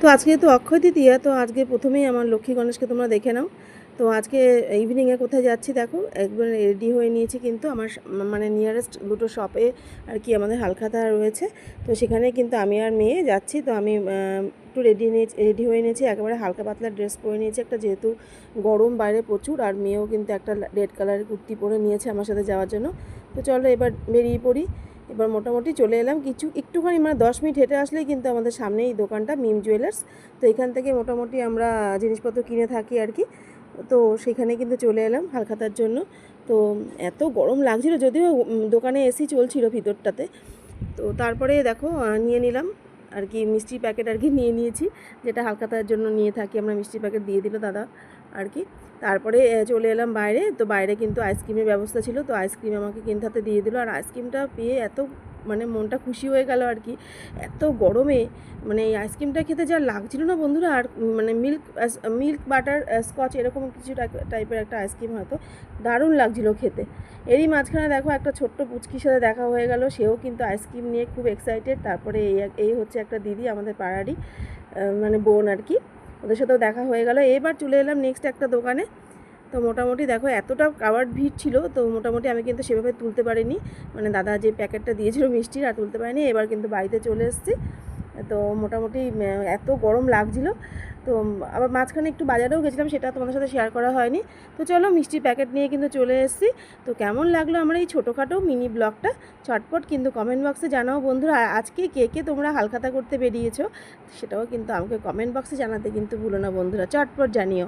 তো আজকে তো অক্ষয় তৃতীয়া, তো আজকে প্রথমেই আমার লক্ষ্মী গণেশকে তোমরা দেখে নাও। তো আজকে ইভিনিংয়ে কোথায় যাচ্ছি দেখো, একবার রেডি হয়ে নিয়েছি, কিন্তু আমার মানে নিয়ারেস্ট দুটো শপে আর কি আমাদের হালখাতা রয়েছে, তো সেখানে কিন্তু আমি আর মেয়ে যাচ্ছি। তো আমি একটু রেডি হয়ে নিয়েছি, একেবারে হালকা পাতলা ড্রেস পরে নিয়েছি একটা, যেহেতু গরম বাইরে প্রচুর, আর মেয়েও কিন্তু একটা রেড কালারের কুর্তি পরে নিয়েছে আমার সাথে যাওয়ার জন্য। তো চলো এবার বেরিয়ে পড়ি। এবার মোটামুটি চলে এলাম, একটুখানি মানে 10 মিনিট হেঁটে আসলেই কিন্তু আমাদের সামনেই দোকানটা মিম জুয়েলার্স। তো এখান থেকে মোটামুটি আমরা জিনিসপত্র কিনে থাকি আর কি। তো সেখানে কিন্তু চলে এলাম হালখাতার জন্য। তো এত গরম লাগছিল, যদিও দোকানে এসি চলছিল ভিতরটাতে। তো তারপরে দেখো নিয়ে নিলাম আর কি মিষ্টির প্যাকেট আর কি নিয়ে নিয়েছি, যেটা হালখাতার জন্য নিয়ে থাকি আমরা। মিষ্টির প্যাকেট দিয়ে দিল দাদা আর কি। তারপরে চলে এলাম বাইরে। তো বাইরে কিন্তু আইসক্রিমের ব্যবস্থা ছিল, তো আইসক্রিম আমাকে কিনতে হাতে দিয়ে দিল। আর আইসক্রিমটা পেয়ে এত মানে মনটা খুশি হয়ে গেল আর কি, এত গরমে মানে এই আইসক্রিমটা খেতে যা লাগছিল না বন্ধুরা। আর মানে মিল্ক বাটার স্কচ এরকম কিছু টাইপের একটা আইসক্রিম, হয়তো দারুণ লাগছিল খেতে। এরই মাঝখানে দেখো একটা ছোট্ট পুচকির সাথে দেখা হয়ে গেল, সেও কিন্তু আইসক্রিম নিয়ে খুব এক্সাইটেড। তারপরে এই হচ্ছে একটা দিদি আমাদের পাড়ারই মানে বোন আর কি, ওদের সাথেও দেখা হয়ে গেল। এবার চলে এলাম নেক্সট একটা দোকানে। তো মোটামুটি দেখো এতটা কাভার্ড ভিড় ছিল, তো মোটামুটি আমি কিন্তু সেভাবে তুলতে পারিনি, মানে দাদা যে প্যাকেটটা দিয়েছিল মিষ্টির আর তুলতে পারিনি। এবার কিন্তু বাড়িতে চলে এসেছি। তো মোটামুটি এত গরম লাগছিল। তো আবার মাঝখানে একটু বাজারেও গেছিলাম, সেটা তোমাদের সাথে শেয়ার করা হয়নি। তো চলো মিষ্টির প্যাকেট নিয়ে কিন্তু চলে এসেছি। তো কেমন লাগলো আমার এই ছোটোখাটো মিনি ব্লগটা, চটপট কিন্তু কমেন্ট বক্সে জানাও বন্ধুরা। আজকে কে কে তোমরা হালখাতা করতে বেরিয়েছো সেটাও কিন্তু আমাকে কমেন্ট বক্সে জানাতে কিন্তু ভুলো না বন্ধুরা, চটপট জানিও।